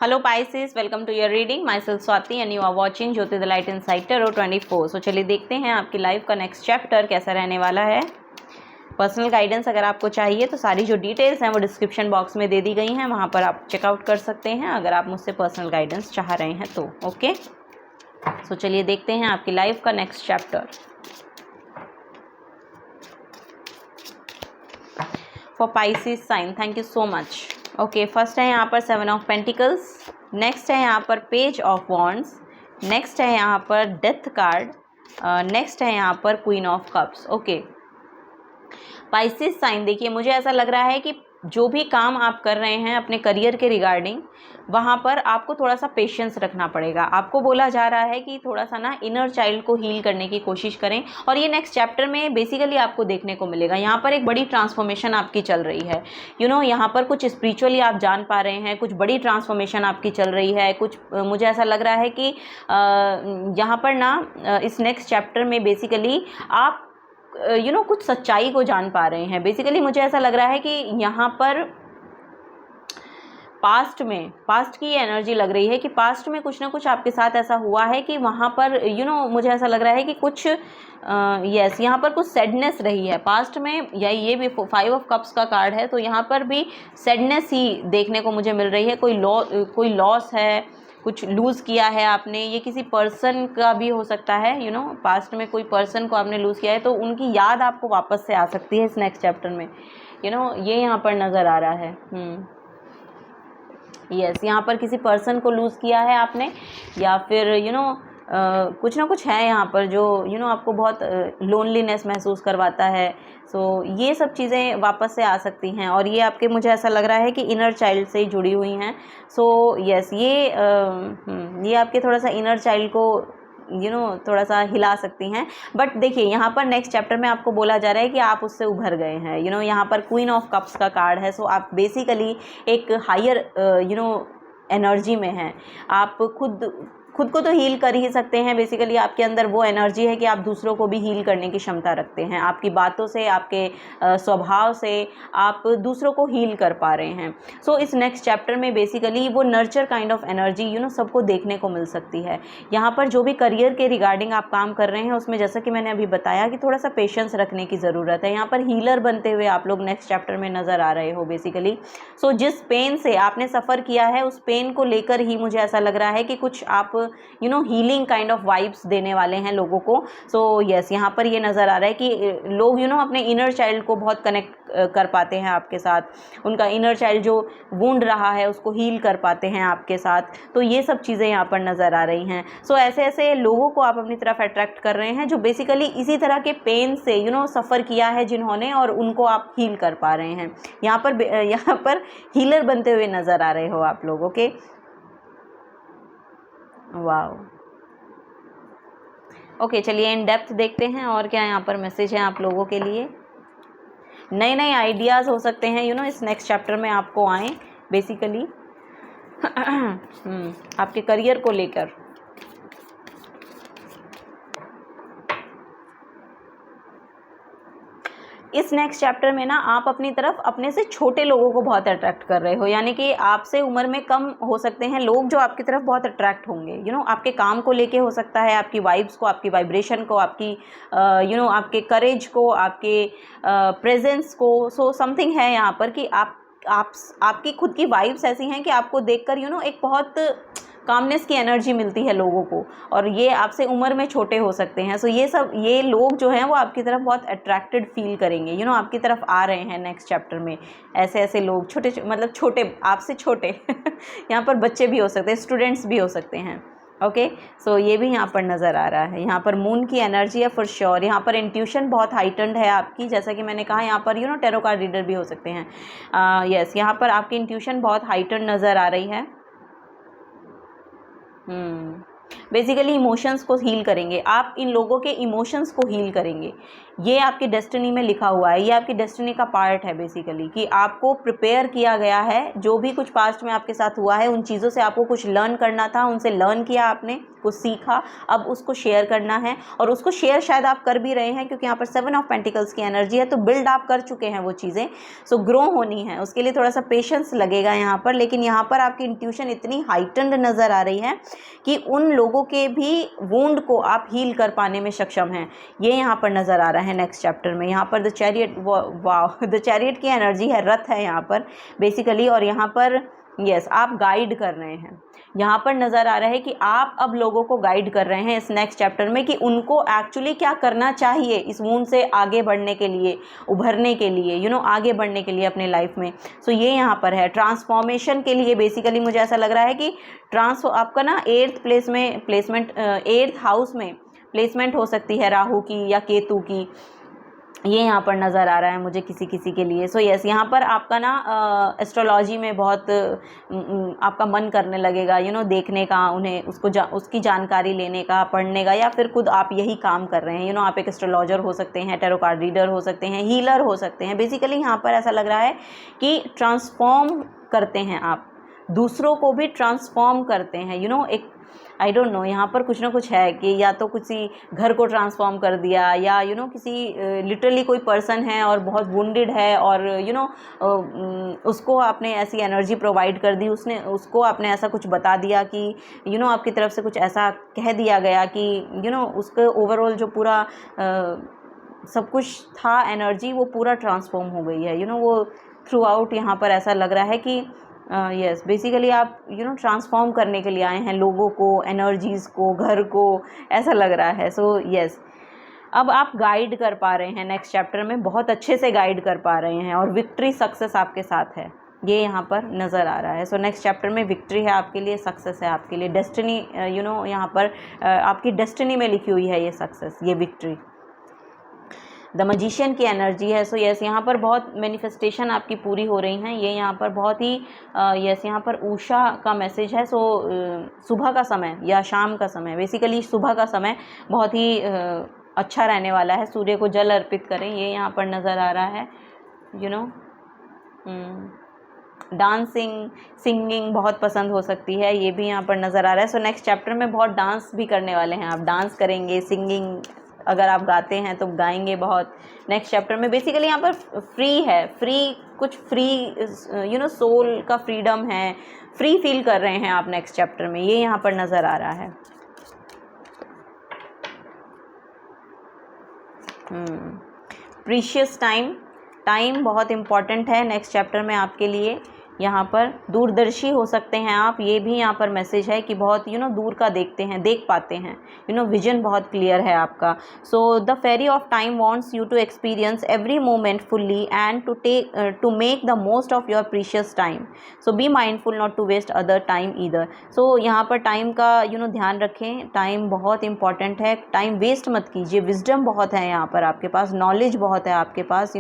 Hello Pisces, welcome to your reading. Myself Swati and you are watching Jyoti the light inside tarot 24। So चलिए देखते हैं आपकी life का next chapter कैसा रहने वाला है। पर्सनल गाइडेंस अगर आपको चाहिए तो सारी जो डिटेल्स हैं वो डिस्क्रिप्शन बॉक्स में दे दी गई हैं, वहाँ पर आप चेकआउट कर सकते हैं अगर आप मुझसे पर्सनल गाइडेंस चाह रहे हैं तो। ओके, सो चलिए देखते हैं आपकी लाइफ का next chapter. For Pisces sign, thank you so much. Okay, first है यहाँ पर 7 ऑफ पेंटिकल्स, नेक्स्ट है यहाँ पर पेज ऑफ वॉन्ड्स, नेक्स्ट है यहाँ पर डेथ कार्ड, नेक्स्ट है यहाँ पर queen of cups. Okay, Pisces sign, देखिए मुझे ऐसा लग रहा है कि जो भी काम आप कर रहे हैं अपने करियर के रिगार्डिंग, वहाँ पर आपको थोड़ा सा पेशेंस रखना पड़ेगा। आपको बोला जा रहा है कि थोड़ा सा ना इनर चाइल्ड को हील करने की कोशिश करें, और ये नेक्स्ट चैप्टर में बेसिकली आपको देखने को मिलेगा। यहाँ पर एक बड़ी ट्रांसफॉर्मेशन आपकी चल रही है। यहाँ पर कुछ स्पिरिचुअली आप जान पा रहे हैं, कुछ बड़ी ट्रांसफॉर्मेशन आपकी चल रही है। कुछ मुझे ऐसा लग रहा है कि यहाँ पर ना इस नेक्स्ट चैप्टर में बेसिकली आप कुछ सच्चाई को जान पा रहे हैं। बेसिकली मुझे ऐसा लग रहा है कि यहाँ पर पास्ट की एनर्जी लग रही है कि पास्ट में कुछ ना कुछ आपके साथ ऐसा हुआ है कि वहाँ पर मुझे ऐसा लग रहा है कि कुछ यस यहाँ पर कुछ सैडनेस रही है पास्ट में, या ये भी 5 ऑफ कप्स का कार्ड है, तो यहाँ पर भी सैडनेस ही देखने को मुझे मिल रही है। कोई लॉस है, कुछ लूज़ किया है आपने। ये किसी पर्सन का भी हो सकता है, पास्ट में कोई पर्सन को आपने लूज़ किया है, तो उनकी याद आपको वापस से आ सकती है इस नेक्स्ट चैप्टर में। ये यहाँ पर नज़र आ रहा है। यस, यहाँ पर किसी पर्सन को लूज़ किया है आपने, या फिर कुछ ना कुछ है यहाँ पर जो आपको बहुत लोनलीनेस महसूस करवाता है। सो ये सब चीज़ें वापस से आ सकती हैं, और ये आपके, मुझे ऐसा लग रहा है कि इनर चाइल्ड से ही जुड़ी हुई हैं। सो यस, ये आपके थोड़ा सा इनर चाइल्ड को थोड़ा सा हिला सकती हैं। बट देखिए यहाँ पर नेक्स्ट चैप्टर में आपको बोला जा रहा है कि आप उससे उभर गए हैं। यहाँ पर क्वीन ऑफ कप्स का कार्ड है। सो आप बेसिकली एक हायर एनर्जी में हैं। आप खुद को तो हील कर ही सकते हैं। बेसिकली आपके अंदर वो एनर्जी है कि आप दूसरों को भी हील करने की क्षमता रखते हैं। आपकी बातों से, आपके स्वभाव से आप दूसरों को हील कर पा रहे हैं। सो इस नेक्स्ट चैप्टर में बेसिकली वो नर्चर काइंड ऑफ एनर्जी सबको देखने को मिल सकती है। यहाँ पर जो भी करियर के रिगार्डिंग आप काम कर रहे हैं उसमें, जैसा कि मैंने अभी बताया, कि थोड़ा सा पेशेंस रखने की ज़रूरत है। यहाँ पर हीलर बनते हुए आप लोग नेक्स्ट चैप्टर में नज़र आ रहे हो बेसिकली। सो जिस पेन से आपने सफ़र किया है उस पेन को लेकर ही मुझे ऐसा लग रहा है कि कुछ आप हीलिंग काइंड ऑफ वाइब्स देने वाले हैं लोगों को। सो यस, यहाँ पर ये नज़र आ रहा है कि लोग अपने इनर चाइल्ड को बहुत कनेक्ट कर पाते हैं आपके साथ। उनका इनर चाइल्ड जो वुंड रहा है उसको हील कर पाते हैं आपके साथ। तो ये सब चीज़ें यहाँ पर नज़र आ रही हैं। सो ऐसे ऐसे लोगों को आप अपनी तरफ अट्रैक्ट कर रहे हैं जो बेसिकली इसी तरह के पेन से सफ़र किया है जिन्होंने, और उनको आप हील कर पा रहे हैं। यहाँ पर हीलर बनते हुए नज़र आ रहे हो आप लोग। Okay, wow. ओके, चलिए इन डेप्थ देखते हैं और क्या यहाँ पर मैसेज है आप लोगों के लिए। नए नए आइडियाज़ हो सकते हैं इस नेक्स्ट चैप्टर में आपको आए बेसिकली आपके करियर को लेकर। इस नेक्स्ट चैप्टर में ना आप अपनी तरफ अपने से छोटे लोगों को बहुत अट्रैक्ट कर रहे हो, यानी कि आपसे उम्र में कम हो सकते हैं लोग जो आपकी तरफ बहुत अट्रैक्ट होंगे। आपके काम को लेके हो सकता है, आपकी वाइब्स को, आपकी वाइब्रेशन को, आपकी आपके करेज को, आपके प्रेजेंस को। सो समथिंग है यहाँ पर कि आपकी खुद की वाइब्स ऐसी हैं कि आपको देखकर एक बहुत कामनेस की एनर्जी मिलती है लोगों को, और ये आपसे उम्र में छोटे हो सकते हैं। सो ये लोग जो हैं वो आपकी तरफ बहुत अट्रैक्टेड फील करेंगे। आपकी तरफ आ रहे हैं नेक्स्ट चैप्टर में ऐसे ऐसे लोग, छोटे आपसे छोटे यहाँ पर बच्चे भी हो सकते हैं, स्टूडेंट्स भी हो सकते हैं। ओके, सो ये भी यहाँ पर नज़र आ रहा है। यहाँ पर मून की एनर्जी है फॉर श्योर। यहाँ पर इंट्यूशन बहुत हाइटन्ड है आपकी, जैसा कि मैंने कहा। यहाँ पर टैरो कार्ड रीडर भी हो सकते हैं। यस, यहाँ पर आपकी इंट्यूशन बहुत हाइटन्ड नज़र आ रही है। बेसिकली इमोशंस को हील करेंगे आप, इन लोगों के इमोशंस को हील करेंगे। ये आपकी डेस्टिनी में लिखा हुआ है, ये आपकी डेस्टिनी का पार्ट है बेसिकली, कि आपको प्रिपेयर किया गया है। जो भी कुछ पास्ट में आपके साथ हुआ है उन चीज़ों से आपको कुछ लर्न करना था, उनसे लर्न किया आपने, कुछ सीखा, अब उसको शेयर करना है। और उसको शेयर शायद आप कर भी रहे हैं, क्योंकि यहाँ पर 7 ऑफ पेंटिकल्स की एनर्जी है, तो बिल्ड आप कर चुके हैं वो चीज़ें। सो ग्रो होनी है, उसके लिए थोड़ा सा पेशेंस लगेगा यहाँ पर। लेकिन यहाँ पर आपकी इंट्यूशन इतनी हाइटन्ड नज़र आ रही है कि उन लोगों के भी वुंड को आप हील कर पाने में सक्षम हैं, ये यहाँ पर नज़र आ रहा है नेक्स्ट चैप्टर में। यहाँ पर द चैरियट, वाह, द चैरियट की एनर्जी है, रथ है यहाँ पर बेसिकली। और यहाँ पर यस, आप गाइड कर रहे हैं, यहाँ पर नज़र आ रहा है कि आप अब लोगों को गाइड कर रहे हैं इस नेक्स्ट चैप्टर में, कि उनको एक्चुअली क्या करना चाहिए इस वूंड से आगे बढ़ने के लिए, उभरने के लिए, आगे बढ़ने के लिए अपने लाइफ में। सो ये यहाँ पर है ट्रांसफॉर्मेशन के लिए। बेसिकली मुझे ऐसा लग रहा है कि आपका ना 8th प्लेस में प्लेसमेंट, 8th हाउस में प्लेसमेंट हो सकती है राहु की या केतु की, ये यहाँ पर नज़र आ रहा है मुझे किसी किसी के लिए। सो यस, यहाँ पर आपका ना एस्ट्रोलॉजी में बहुत आपका मन करने लगेगा, देखने का, उन्हें उसकी जानकारी लेने का, पढ़ने का, या फिर खुद आप यही काम कर रहे हैं। आप एक एस्ट्रोलॉजर हो सकते हैं, टैरो कार्ड रीडर हो सकते हैं, हीलर हो सकते हैं। बेसिकली यहाँ पर ऐसा लग रहा है कि ट्रांसफॉर्म करते हैं आप, दूसरों को भी ट्रांसफॉर्म करते हैं। एक आई डोंट नो, यहाँ पर कुछ ना कुछ है कि या तो किसी घर को ट्रांसफॉर्म कर दिया, या किसी लिटरली कोई पर्सन है और बहुत वुंडेड है, और उसको आपने ऐसी एनर्जी प्रोवाइड कर दी, उसको आपने ऐसा कुछ बता दिया कि आपकी तरफ से कुछ ऐसा कह दिया गया कि उसके ओवरऑल जो पूरा सब कुछ था एनर्जी, वो पूरा ट्रांसफॉर्म हो गई है। वो थ्रू आउट यहाँ पर ऐसा लग रहा है कि यस, बेसिकली आप ट्रांसफॉर्म करने के लिए आए हैं लोगों को, एनर्जीज़ को, घर को, ऐसा लग रहा है। सो यस, अब आप गाइड कर पा रहे हैं नेक्स्ट चैप्टर में, बहुत अच्छे से गाइड कर पा रहे हैं, और विक्ट्री, सक्सेस आपके साथ है, ये यहाँ पर नज़र आ रहा है। सो नेक्स्ट चैप्टर में विक्ट्री है आपके लिए, सक्सेस है आपके लिए, डेस्टिनी, यहाँ पर आपकी डेस्टिनी में लिखी हुई है ये सक्सेस, ये विक्ट्री। द मजिशियन की एनर्जी है। सो यस, यहाँ पर बहुत मैनिफेस्टेशन आपकी पूरी हो रही हैं। ये यहाँ पर बहुत ही यस, यहाँ पर उषा का मैसेज है। सो सुबह का समय या शाम का समय, बेसिकली सुबह का समय बहुत ही अच्छा रहने वाला है। सूर्य को जल अर्पित करें, ये यहाँ पर नज़र आ रहा है। डांसिंग, सिंगिंग बहुत पसंद हो सकती है, ये भी यहाँ पर नज़र आ रहा है। सो नेक्स्ट चैप्टर में बहुत डांस भी करने वाले हैं आप, डांस करेंगे, सिंगिंग, अगर आप गाते हैं तो गाएंगे बहुत नेक्स्ट चैप्टर में। बेसिकली यहाँ पर फ्री है, कुछ फ्री सोल का फ्रीडम है, फ्री फील कर रहे हैं आप नेक्स्ट चैप्टर में, ये यहाँ पर नज़र आ रहा है। प्रीशियस टाइम बहुत इम्पॉर्टेंट है नेक्स्ट चैप्टर में आपके लिए। यहाँ पर दूरदर्शी हो सकते हैं आप, ये भी यहाँ पर मैसेज है कि बहुत दूर का देखते हैं, देख पाते हैं, विजन बहुत क्लियर है आपका। So the fairy of time wants you to experience every moment fully and to make the most of your precious time. So be mindful not to waste other time either. So यहाँ पर time का ध्यान रखें, time बहुत important है, time waste मत कीजिए। Wisdom बहुत है यहाँ पर आपके पास, नॉलेज बहुत है आपके पास।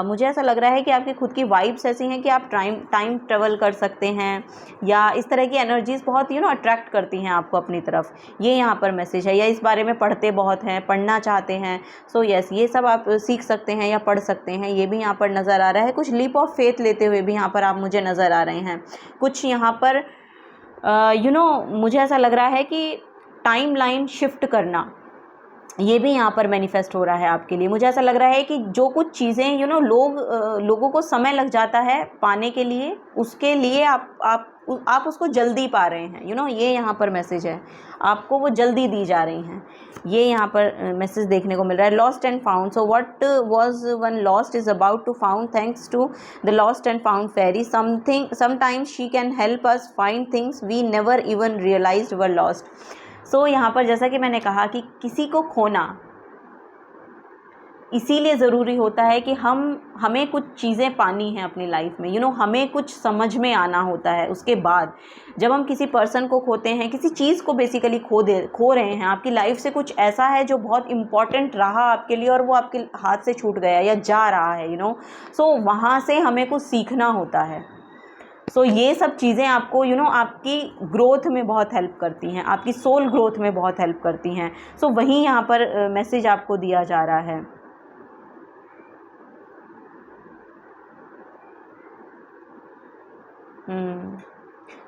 मुझे ऐसा लग रहा है कि आपकी खुद की वाइब्स ऐसी हैं कि आप टाइम ट्रेवल कर सकते हैं, या इस तरह की एनर्जीज़ बहुत अट्रैक्ट करती हैं आपको अपनी तरफ, ये यहाँ पर मैसेज है। या इस बारे में पढ़ते बहुत हैं, पढ़ना चाहते हैं, सो यस, ये सब आप सीख सकते हैं या पढ़ सकते हैं, ये भी यहाँ पर नज़र आ रहा है। कुछ लीप ऑफ फेथ लेते हुए भी यहाँ पर आप मुझे नज़र आ रहे हैं। कुछ यहाँ पर मुझे ऐसा लग रहा है कि टाइम लाइन शिफ्ट करना, ये भी यहाँ पर मैनिफेस्ट हो रहा है आपके लिए। मुझे ऐसा लग रहा है कि जो कुछ चीज़ें लोगों को समय लग जाता है पाने के लिए, उसके लिए आप उसको जल्दी पा रहे हैं। ये यहाँ पर मैसेज है, आपको वो जल्दी दी जा रही हैं, ये यहाँ पर मैसेज देखने को मिल रहा है। Lost and found, so what was once lost is about to found thanks to the lost and found fairy. Sometimes she can help us find things we never even realised were lost. So यहाँ पर जैसा कि मैंने कहा कि किसी को खोना इसीलिए ज़रूरी होता है कि हमें कुछ चीज़ें पानी हैं अपनी लाइफ में, हमें कुछ समझ में आना होता है। उसके बाद जब हम किसी पर्सन को खोते हैं, किसी चीज़ को बेसिकली खो रहे हैं, आपकी लाइफ से कुछ ऐसा है जो बहुत इम्पॉर्टेंट रहा आपके लिए और वो आपके हाथ से छूट गया या जा रहा है, सो वहाँ से हमें कुछ सीखना होता है। सो ये सब चीज़ें आपको आपकी ग्रोथ में बहुत हेल्प करती हैं, आपकी सोल ग्रोथ में बहुत हेल्प करती हैं। सो वही यहाँ पर मैसेज आपको दिया जा रहा है।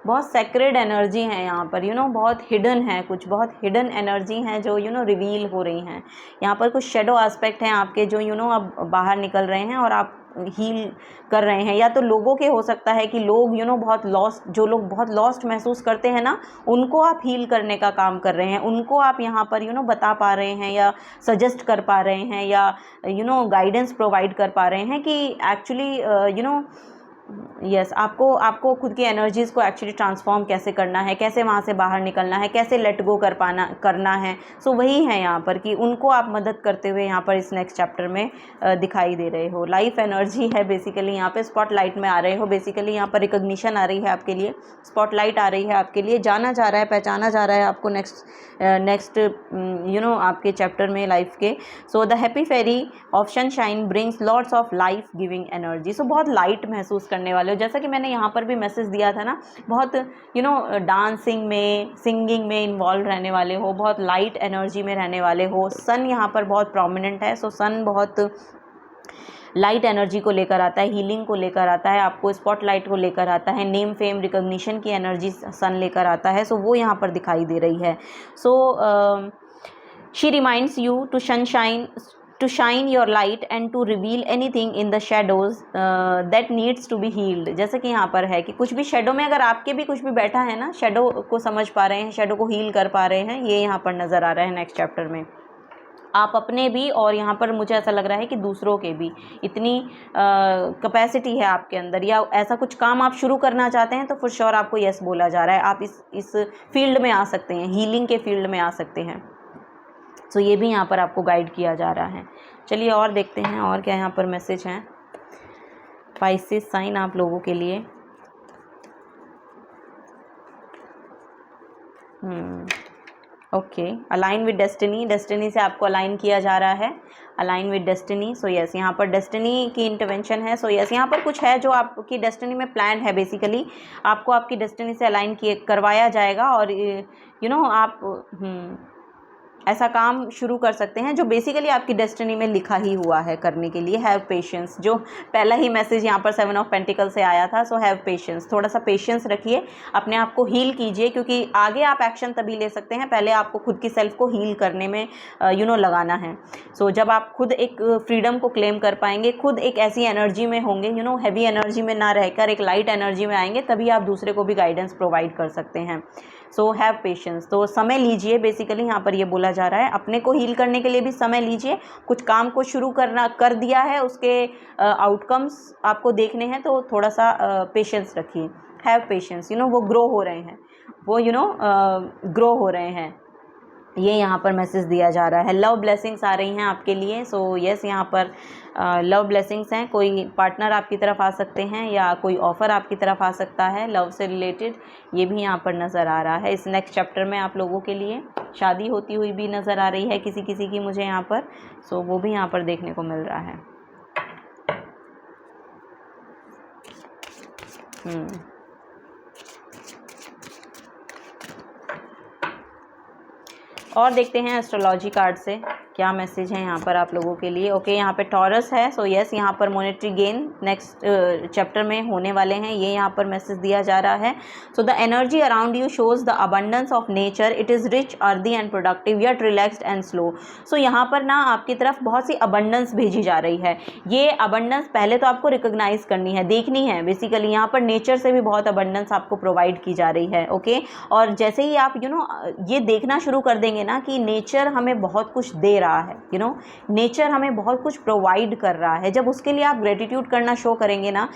बहुत सेक्रेड एनर्जी है यहाँ पर, बहुत हिडन है, कुछ बहुत हिडन एनर्जी हैं जो रिवील हो रही हैं। यहाँ पर कुछ शेडो एस्पेक्ट हैं आपके जो अब बाहर निकल रहे हैं और आप हील कर रहे हैं। या तो लोगों के हो सकता है कि लोग बहुत लॉस्ट, जो लोग बहुत लॉस्ट महसूस करते हैं ना, उनको आप हील करने का काम कर रहे हैं, उनको आप यहाँ पर बता पा रहे हैं या सजेस्ट कर पा रहे हैं या गाइडेंस प्रोवाइड कर पा रहे हैं कि एक्चुअली यस आपको खुद की एनर्जीज़ को एक्चुअली ट्रांसफॉर्म कैसे करना है, कैसे वहाँ से बाहर निकलना है, कैसे लेट गो करना है। सो वही है यहाँ पर कि उनको आप मदद करते हुए यहाँ पर इस नेक्स्ट चैप्टर में दिखाई दे रहे हो। लाइफ एनर्जी है बेसिकली, यहाँ पे स्पॉटलाइट में आ रहे हो। बेसिकली यहाँ पर रिकॉग्निशन आ रही है आपके लिए, स्पॉटलाइट आ रही है आपके लिए, जाना जा रहा है, पहचाना जा रहा है आपको नेक्स्ट आपके चैप्टर में लाइफ के। So the happy fairy of sunshine brings lots of life giving energy. So बहुत लाइट महसूस करने वाले हो, जैसा कि मैंने यहाँ पर भी मैसेज दिया था ना, बहुत डांसिंग में, सिंगिंग में इन्वॉल्व रहने वाले हो, बहुत लाइट एनर्जी में रहने वाले हो। सन यहाँ पर बहुत प्रोमिनेंट है। सो सन बहुत लाइट एनर्जी को लेकर आता है, हीलिंग को लेकर आता है, आपको स्पॉटलाइट को लेकर आता है, नेम फेम रिकॉग्निशन की एनर्जी सन लेकर आता है। सो वो यहाँ पर दिखाई दे रही है। So she reminds you to shine your light and to reveal anything in the shadows that needs to be healed। जैसे कि यहाँ पर है कि कुछ भी शेडो में, अगर आपके भी कुछ भी बैठा है ना, शेडो को समझ पा रहे हैं, शेडो को हील कर पा रहे हैं, ये यहाँ पर नज़र आ रहा है नेक्स्ट चैप्टर में। आप अपने भी और यहाँ पर मुझे ऐसा लग रहा है कि दूसरों के भी इतनी कैपेसिटी है आपके अंदर, या ऐसा कुछ काम आप शुरू करना चाहते हैं तो फॉर श्योर आपको यस बोला जा रहा है। आप इस फील्ड में आ सकते हैं, हीलिंग के फील्ड में आ सकते हैं। तो ये भी यहाँ पर आपको गाइड किया जा रहा है। चलिए और देखते हैं और क्या यहाँ पर मैसेज हैं पाइसेस साइन आप लोगों के लिए। Okay, align with destiny, destiny से आपको अलाइन किया जा रहा है, align with destiny. So yes, यहाँ पर डेस्टिनी की इंटरवेंशन है। सो यस, यहाँ पर कुछ है जो आपकी डेस्टिनी में प्लान है। बेसिकली आपको आपकी डेस्टिनी से अलाइन करवाया जाएगा और आप ऐसा काम शुरू कर सकते हैं जो बेसिकली आपकी डेस्टिनी में लिखा ही हुआ है करने के लिए। हैव पेशेंस, जो पहला ही मैसेज यहाँ पर 7 ऑफ पेंटिकल से आया था। सो हैव पेशेंस, थोड़ा सा पेशेंस रखिए, अपने आप को हील कीजिए, क्योंकि आगे आप एक्शन तभी ले सकते हैं, पहले आपको खुद की सेल्फ को हील करने में लगाना है। सो जब आप खुद एक फ्रीडम को क्लेम कर पाएंगे, खुद एक ऐसी एनर्जी में होंगे, हैवी एनर्जी में ना रहकर एक लाइट एनर्जी में आएंगे, तभी आप दूसरे को भी गाइडेंस प्रोवाइड कर सकते हैं। सो हैव पेशेंस, तो समय लीजिए। बेसिकली यहाँ पर ये बोला जा रहा है, अपने को हील करने के लिए भी समय लीजिए। कुछ काम को शुरू कर दिया है, उसके आउटकम्स आपको देखने हैं, तो थोड़ा सा पेशेंस रखिए। हैव पेशेंस, वो ग्रो हो रहे हैं, वो ग्रो हो रहे हैं, ये यहाँ पर मैसेज दिया जा रहा है। लव ब्लेसिंग्स आ रही हैं आपके लिए। सो यस, यहाँ पर लव ब्लेसिंग्स हैं। कोई पार्टनर आपकी तरफ आ सकते हैं या कोई ऑफ़र आपकी तरफ आ सकता है लव से रिलेटेड, ये भी यहाँ पर नज़र आ रहा है। इस नेक्स्ट चैप्टर में आप लोगों के लिए शादी होती हुई भी नज़र आ रही है किसी की मुझे यहाँ पर। सो वो भी यहाँ पर देखने को मिल रहा है। और देखते हैं एस्ट्रोलॉजी कार्ड से क्या मैसेज है यहाँ पर आप लोगों के लिए। ओके, यहाँ पे टॉरस है। सो यस, यहाँ पर मॉनेटरी गेन नेक्स्ट चैप्टर में होने वाले हैं, ये यहाँ पर मैसेज दिया जा रहा है। So the energy around you shows the abundance of nature, it is rich, earthy and productive, yet relaxed and slow. So यहाँ पर ना आपकी तरफ बहुत सी अबंडेंस भेजी जा रही है। ये अबंडेंस पहले तो आपको रिकोगनाइज़ करनी है, देखनी है। बेसिकली यहाँ पर नेचर से भी बहुत अबंडेंस आपको प्रोवाइड की जा रही है। ओके, और जैसे ही आप ये देखना शुरू कर देंगे ना कि नेचर हमें बहुत कुछ दे रहा है, नेचर हमें बहुत कुछ प्रोवाइड कर रहा है, जब उसके लिए आप ग्रेटिट्यूड करना शो करेंगे ना,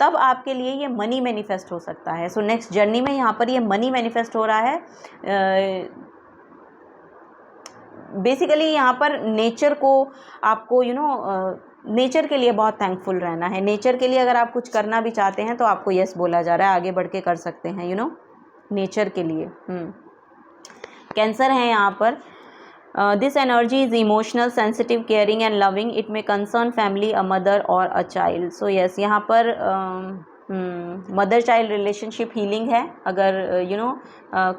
तब आपके लिए ये मनी मैनिफेस्ट हो सकता है। सो नेक्स्ट जर्नी में यहाँ पर ये मनी मैनिफेस्ट हो रहा है। बेसिकली यहाँ पर नेचर को आपको नेचर के लिए बहुत थैंकफुल रहना है। नेचर के लिए अगर आप कुछ करना भी चाहते हैं तो आपको यस बोला जा रहा है, आगे बढ़ के कर सकते हैं नेचर के लिए। कैंसर है यहाँ पर। This energy is emotional, sensitive, caring and loving, it may concern family, a mother और अ चाइल्ड। सो यस, यहाँ पर मदर चाइल्ड रिलेशनशिप हीलिंग है। अगर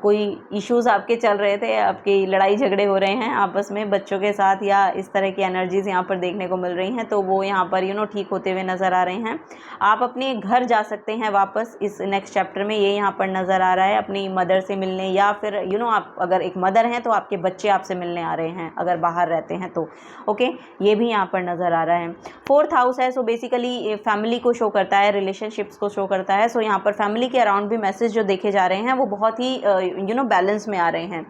कोई इश्यूज आपके चल रहे थे, आपकी लड़ाई झगड़े हो रहे हैं आपस में बच्चों के साथ, या इस तरह की एनर्जीज यहाँ पर देखने को मिल रही हैं, तो वो यहाँ पर ठीक होते हुए नज़र आ रहे हैं। आप अपने घर जा सकते हैं वापस इस नेक्स्ट चैप्टर में, ये यहाँ पर नज़र आ रहा है, अपनी मदर से मिलने, या फिर आप अगर एक मदर हैं तो आपके बच्चे आपसे मिलने आ रहे हैं अगर बाहर रहते हैं तो। ओके, ये भी यहाँ पर नज़र आ रहा है। 4th हाउस है, सो बेसिकली फैमिली को शो करता है, रिलेशनशिप्स को शो करता है। सो यहाँ पर फैमिली के अराउंड भी मैसेज जो देखे जा रहे हैं वो बहुत ही बैलेंस में आ रहे हैं।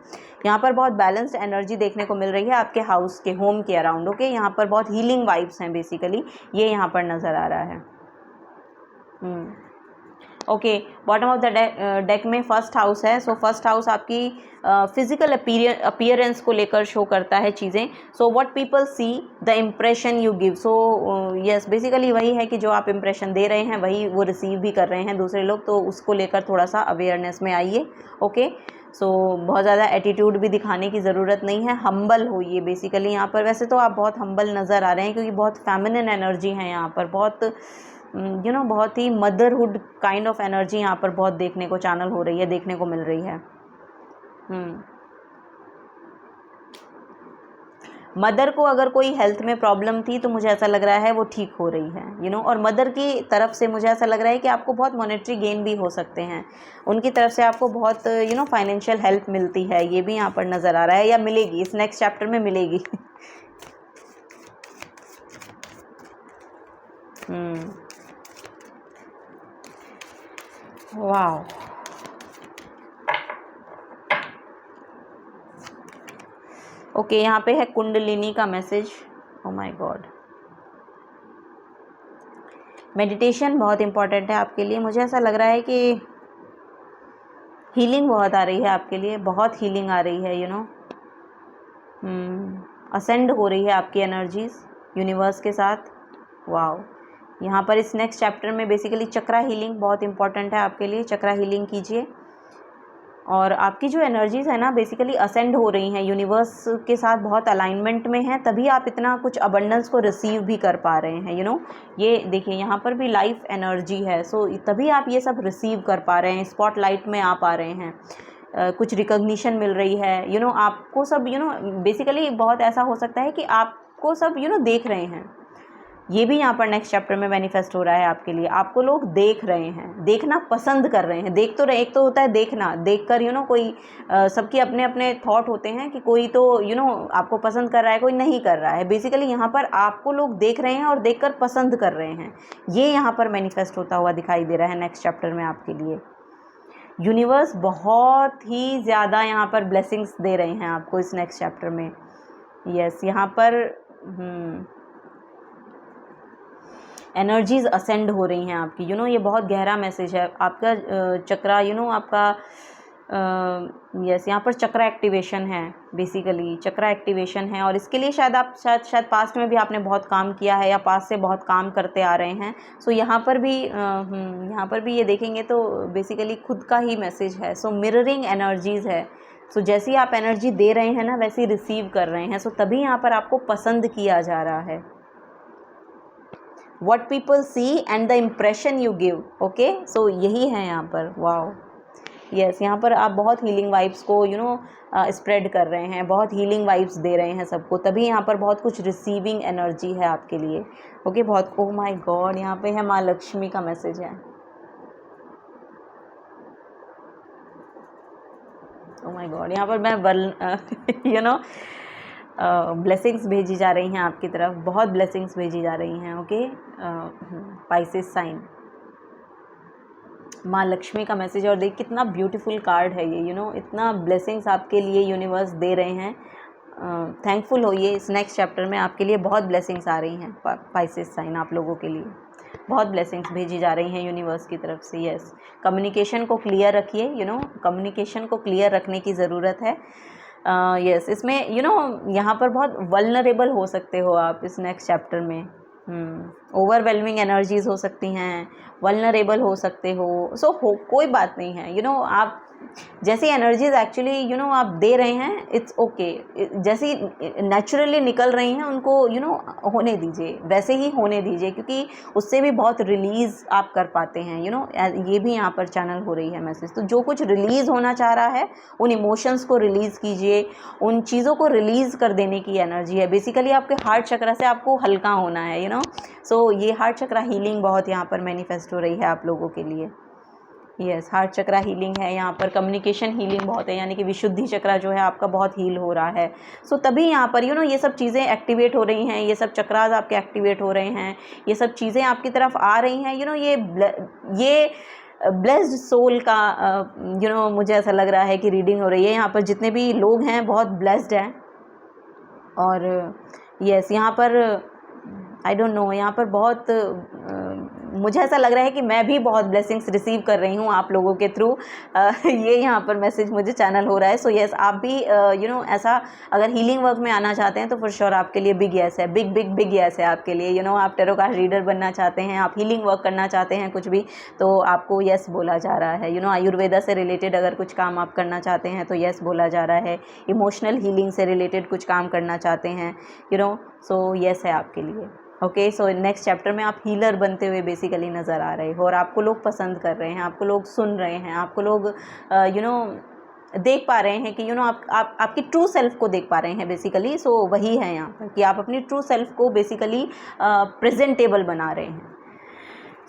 यहाँ पर बहुत बैलेंस्ड एनर्जी देखने को मिल रही है आपके हाउस के, होम के अराउंड। ओके, यहाँ पर बहुत हीलिंग वाइब्स हैं बेसिकली, ये यहाँ पर नज़र आ रहा है। Okay, bottom of the deck में फर्स्ट हाउस है। सो फर्स्ट हाउस आपकी फिजिकल अपीयरेंस को लेकर शो करता है चीज़ें। So what people see, the impression you give. So yes, basically वही है कि जो आप इम्प्रेशन दे रहे हैं वही वो रिसीव भी कर रहे हैं दूसरे लोग, तो उसको लेकर थोड़ा सा अवेयरनेस में आइए। ओके, सो बहुत ज़्यादा एटीट्यूड भी दिखाने की ज़रूरत नहीं है, हम्बल होइए बेसिकली यहाँ पर। वैसे तो आप बहुत हम्बल नज़र आ रहे हैं क्योंकि बहुत फेमिनिन एनर्जी है यहाँ पर, बहुत बहुत ही मदरहुड काइंड ऑफ एनर्जी यहाँ पर बहुत देखने को चैनल हो रही है, देखने को मिल रही है। मदर को अगर कोई हेल्थ में प्रॉब्लम थी तो मुझे ऐसा लग रहा है वो ठीक हो रही है, और मदर की तरफ से मुझे ऐसा लग रहा है कि आपको बहुत मॉनेटरी गेन भी हो सकते हैं, उनकी तरफ से आपको बहुत फाइनेंशियल हेल्प मिलती है, ये भी यहाँ पर नज़र आ रहा है, या मिलेगी, इस नेक्स्ट चैप्टर में मिलेगी। वाह, ओके, यहाँ पे है कुंडलिनी का message. Oh my God, meditation बहुत इंपॉर्टेंट है आपके लिए। मुझे ऐसा लग रहा है कि हीलिंग बहुत आ रही है आपके लिए, बहुत हीलिंग आ रही है, असेंड हो रही है आपकी एनर्जीज यूनिवर्स के साथ। वाओ, यहाँ पर इस नेक्स्ट चैप्टर में बेसिकली चक्रा हीलिंग बहुत इंपॉर्टेंट है आपके लिए, चक्रा हीलिंग कीजिए। और आपकी जो एनर्जीज है ना बेसिकली असेंड हो रही हैं, यूनिवर्स के साथ बहुत अलाइनमेंट में है, तभी आप इतना कुछ अबंडेंस को रिसीव भी कर पा रहे हैं। ये देखिए यहाँ पर भी लाइफ एनर्जी है, सो तभी आप ये सब रिसीव कर पा रहे हैं, स्पॉटलाइट में आ पा रहे हैं, कुछ रिकॉग्निशन मिल रही है, आपको सब बेसिकली बहुत ऐसा हो सकता है कि आपको सब देख रहे हैं। ये भी यहाँ पर नेक्स्ट चैप्टर में मैनिफेस्ट हो रहा है आपके लिए, आपको लोग देख रहे हैं, देखना पसंद कर रहे हैं। देख तो रहे, एक तो होता है देखना, देखकर कोई सबके अपने अपने थॉट होते हैं कि कोई तो आपको पसंद कर रहा है, कोई नहीं कर रहा है। बेसिकली यहाँ पर आपको लोग देख रहे हैं और देखकर पसंद कर रहे हैं, ये यहाँ पर मैनिफेस्ट होता हुआ दिखाई दे रहा है नेक्स्ट चैप्टर में आपके लिए। यूनिवर्स बहुत ही ज़्यादा यहाँ पर ब्लेसिंग्स दे रहे हैं आपको इस नेक्स्ट चैप्टर में। यस, यहाँ पर एनर्जीज असेंड हो रही हैं आपकी, ये बहुत गहरा मैसेज है आपका। चक्रा आपका यस, यहाँ पर चक्रा एक्टिवेशन है, बेसिकली चक्रा एक्टिवेशन है, और इसके लिए शायद आप शायद पास्ट में भी आपने बहुत काम किया है या पास्ट से बहुत काम करते आ रहे हैं। सो यहाँ पर भी ये देखेंगे तो बेसिकली खुद का ही मैसेज है। सो मिररिंग एनर्जीज है, सो जैसी आप एनर्जी दे रहे हैं ना वैसी रिसीव कर रहे हैं, सो तभी यहाँ पर आपको पसंद किया जा रहा है। What people see and the impression you give, okay, so यही है यहाँ पर। वाओ, यस, यहाँ पर आप बहुत हीलिंग वाइब्स को स्प्रेड कर रहे हैं, बहुत हीलिंग वाइब्स दे रहे हैं सबको, तभी यहाँ पर बहुत कुछ रिसीविंग एनर्जी है आपके लिए। ओके, बहुत, ओह माय गॉड, यहाँ पे है माँ लक्ष्मी का मैसेज है। ओह माय गॉड, यहाँ पर मैं ब्लेसिंग्स भेजी जा रही हैं आपकी तरफ, बहुत ब्लेसिंग्स भेजी जा रही हैं। ओके, पाइसेस साइन, माँ लक्ष्मी का मैसेज, और देख कितना ब्यूटीफुल कार्ड है ये, इतना ब्लेसिंग्स आपके लिए यूनिवर्स दे रहे हैं। थैंकफुल होइए, इस नेक्स्ट चैप्टर में आपके लिए बहुत ब्लेसिंग्स आ रही हैं। पाइसेस साइन आप लोगों के लिए बहुत ब्लेसिंग्स भेजी जा रही हैं यूनिवर्स की तरफ से। यस, कम्युनिकेशन को क्लियर रखिए, कम्युनिकेशन को क्लियर रखने की ज़रूरत है। यस, इसमें यहाँ पर बहुत वल्नरेबल हो सकते हो आप इस नेक्स्ट चैप्टर में। ओवरवेलमिंग एनर्जीज हो सकती हैं, वल्नरेबल हो सकते हो, कोई बात नहीं है। आप जैसी एनर्जीज एक्चुअली आप दे रहे हैं, इट्स ओके, जैसी नेचुरली निकल रही हैं उनको होने दीजिए, वैसे ही होने दीजिए, क्योंकि उससे भी बहुत रिलीज़ आप कर पाते हैं। ये भी यहाँ पर चैनल हो रही है मैसेज। तो जो कुछ रिलीज़ होना चाह रहा है, उन इमोशंस को रिलीज़ कीजिए, उन चीज़ों को रिलीज़ कर देने की एनर्जी है। बेसिकली आपके हार्ट चक्र से आपको हल्का होना है, सो ये हार्ट चक्र हीलिंग बहुत यहाँ पर मैनिफेस्ट हो रही है आप लोगों के लिए। यस, हार्ट चक्रा हीलिंग है यहाँ पर, कम्युनिकेशन हीलिंग बहुत है, यानी कि विशुद्धि चक्रा जो है आपका बहुत हील हो रहा है। सो तभी यहाँ पर ये सब चीज़ें एक्टिवेट हो रही हैं, ये सब चक्रास आपके एक्टिवेट हो रहे हैं, ये सब चीज़ें आपकी तरफ आ रही हैं। ये ब्लेस्ड सोल का मुझे ऐसा लग रहा है कि रीडिंग हो रही है। यहाँ पर जितने भी लोग हैं बहुत ब्लेस्ड हैं। और यस, यहाँ पर आई डोंट नो, यहाँ पर बहुत मुझे ऐसा लग रहा है कि मैं भी बहुत ब्लेसिंग्स रिसीव कर रही हूँ आप लोगों के थ्रू। ये यहाँ पर मैसेज मुझे चैनल हो रहा है। सो यस, आप भी ऐसा अगर हीलिंग वर्क में आना चाहते हैं तो फॉर श्योर आपके लिए बिग यस है, बिग बिग बिग यस है आपके लिए। आप टैरो कार्ड रीडर बनना चाहते हैं, आप हीलिंग वर्क करना चाहते हैं कुछ भी, तो आपको यस बोला जा रहा है। आयुर्वेदा से रिलेटेड अगर कुछ काम आप करना चाहते हैं तो यस बोला जा रहा है। इमोशनल हीलिंग से रिलेटेड कुछ काम करना चाहते हैं सो यस है आपके लिए। ओके, सो नेक्स्ट चैप्टर में आप हीलर बनते हुए बेसिकली नज़र आ रहे हो, और आपको लोग पसंद कर रहे हैं, आपको लोग सुन रहे हैं, आपको लोग देख पा रहे हैं कि आप आपकी ट्रू सेल्फ को देख पा रहे हैं बेसिकली। सो वही है यहाँ पर कि आप अपनी ट्रू सेल्फ को बेसिकली प्रेजेंटेबल बना रहे हैं।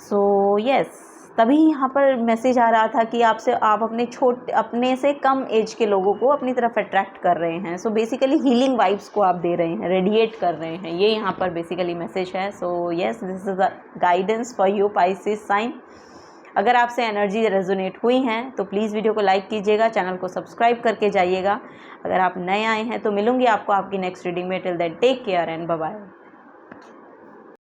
सो यस, तभी यहाँ पर मैसेज आ रहा था कि आप अपने से कम एज के लोगों को अपनी तरफ अट्रैक्ट कर रहे हैं। सो बेसिकली हीलिंग वाइब्स को आप दे रहे हैं, रेडिएट कर रहे हैं, ये यहाँ पर बेसिकली मैसेज है। So yes, this is the guidance for you Pisces sign. अगर आपसे एनर्जी रेजोनेट हुई हैं तो प्लीज़ वीडियो को लाइक कीजिएगा, चैनल को सब्सक्राइब करके जाइएगा। अगर आप नए आए हैं तो मिलूंगी आपको आपकी नेक्स्ट रीडिंग में। Till that take care and bye bye.